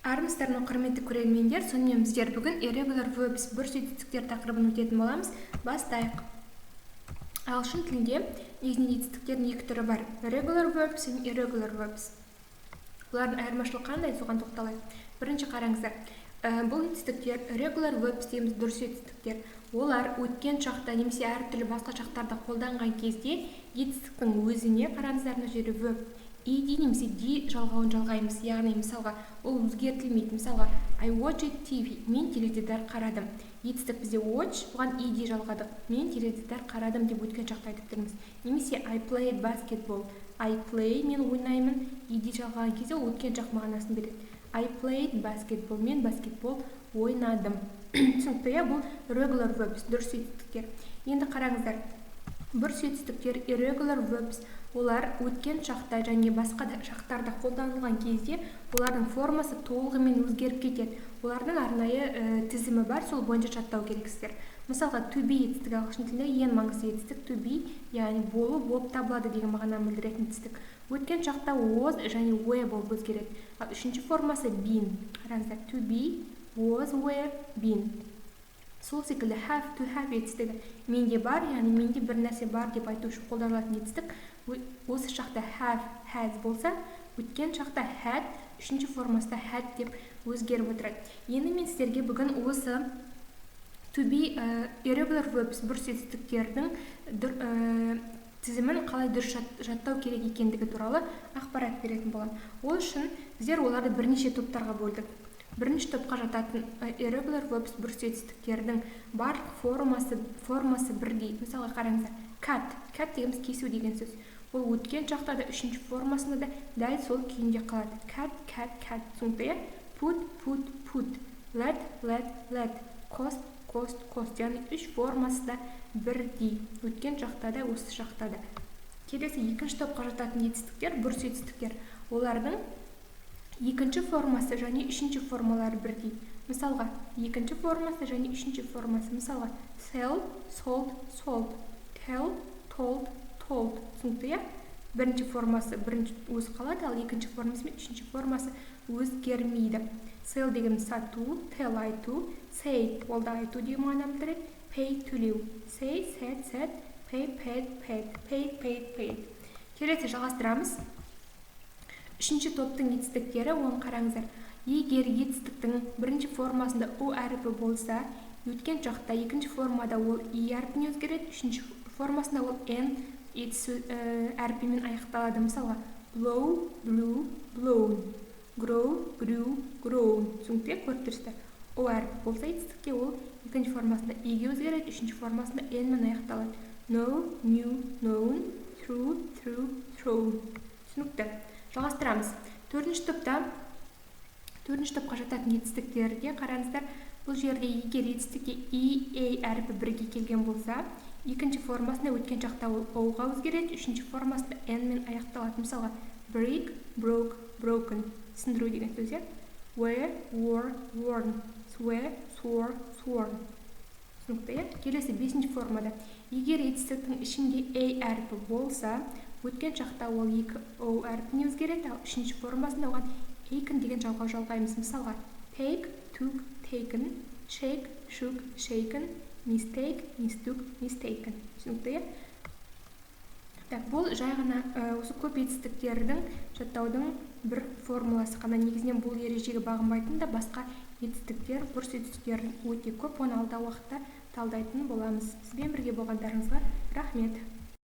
Армысыздар, құрметті көрермендер, сонымен біздер бүгін irregular verbs бүріс етістіктер тақырыбын өтетін боламыз. Бастайық. Ағылшын тілінде негізінен етістіктердің екі түрі бар: regular verbs және irregular verbs. Бұлардың айырмашылығы қандай, соған тоқталайық. Бірінші қараңыздар. Бұл етістіктер regular verbs дейміз, дұрыс етістіктер. Олар өткен шақта немесе әртүрлі басқа шақтарда қолданған кезде етістіктің өзіне, қараңыздар, мына жері verb ed немесе d жалғауын жалғаймыз. Яғни мысалға ол өзгертілмейді. Мысалға I watched TV, мен теледидар қарадым. Етістік бізде watch, оған ed жалғадық. Мен теледидар қарадым деп өткен шақта айтып тұрмыз. Немесе I played basketball. I play, мен ойнаймын. ed жалғаған кезде ол өткен шақ мағынасын береді. I played basketball, мен баскетбол ойнадым. Түсінікті, бұл regular verbs, дұрыс етістіктер. Енді қараңыздар. Бүріс етістіктер irregular verbs, олар өткен шақта және басқа шақтарда қолданылған кезде олардың формасы толығымен өзгеріп кетеді. Олардың арнайы тізімі бар, сол бойынша жаттау керексіздер. Мысалға to be етістігі ағылшын тілінде ең маңызды етістік. To be, яғни болу, болып табылады деген мағынаны білдіретін етістік. Өткен шақта was және were болып өзгереді. Ал үшінші формасы been. Қараңыздар, to be, was, were, been. Сол секілді have, to have етістігі менде бар, яғни менде бір нәрсе бар деп айту үшін қолданылатын етістік. Осы шақта have, has болса, өткен шақта had, үшінші формасында had деп өзгеріп отырады. Енді мен сіздерге бүгін осы to be irregular verbs бүріс етістіктердің тізімін қалай дұрыс жаттау керек екендігі туралы ақпарат беретін боламын. Ол үшін біздер оларды бірнеше топтарға бөлдік. Бірінші топқа жататын irregular verbs бүріс етістіктердің барлық формасы бірдей. Мысалға қараңыздар, cut дегеніміз кесу деген сөз. Ол өткен шақта да үшінші формасында да дәл сол күйінде қалады. Cut. Түсінікті, put, let, cost, яғни үш формасы да бірдей. Өткен шақта да, осы шақта да. Келесі екінші топқа жататын етістіктер, бүріс етістіктер. Олардың екінші формасы және үшінші формалары бірдей. Мысалға, екінші формасы және үшінші формасы. Мысалға, sell, sold, tell, told. Түсінікті, бірінші формасы өзі қалады, ал екінші формасы мен үшінші формасы өзгермейді. Sell деген сату, tell айту, say ол да айту деген мағынаны білдіреді, pay төлеу. Say, said, pay, paid. Келесі жалғастырамыз. Үшінші топтың етістіктері, оған қараңыздар. Егер етістіктің бірінші формасында о әріпі болса, өткен шақта екінші формада ол и әрпіне өзгереді, үшінші формасында ол n әрпімен аяқталады. Мысалға, blow, blew, blown, grow, grew, grown. Түсінікті, көріп тұрсыздар. О әрпі болса етістікте ол екінші формасында и-ге өзгереді, үшінші формасында n-мен аяқталады. Know, knew, known, through, thrown. Түсінікті. Жалғастырамыз. Төртінші топқа жататын етістіктерге қараңыздар. Бұл жерде егер етістікке и, әрпі бірге келген болса, екінші формасында өткен шақта ол о-ға өзгереді, үшінші формасында n-мен аяқталады. Мысалға, break, broke, broken. Сындыру деген сөз. Wear, wore, worn. Swear, swore, sworn. Түсінікті. Келесі бесінші формада. Егер етістіктің ішінде a әрпі болса, өткен шақта ол екі о әрпіне өзгереді, ал үшінші формасында оған taken деген жалғау жалғаймыз. Мысалға, take, took, taken, shake, shook, shaken, mistake, mistook, mistaken. Түсінікті. Бұл жай ғана осы көп етістіктердің жаттаудың бір формуласы қана. Негізінен бұл ережеге бағынбайтын да басқа етістіктер, бүріс етістіктердің өте көп, оны алдағы уақытта талдайтын боламыз. Сізбен бірге болғандарыңызға рахмет.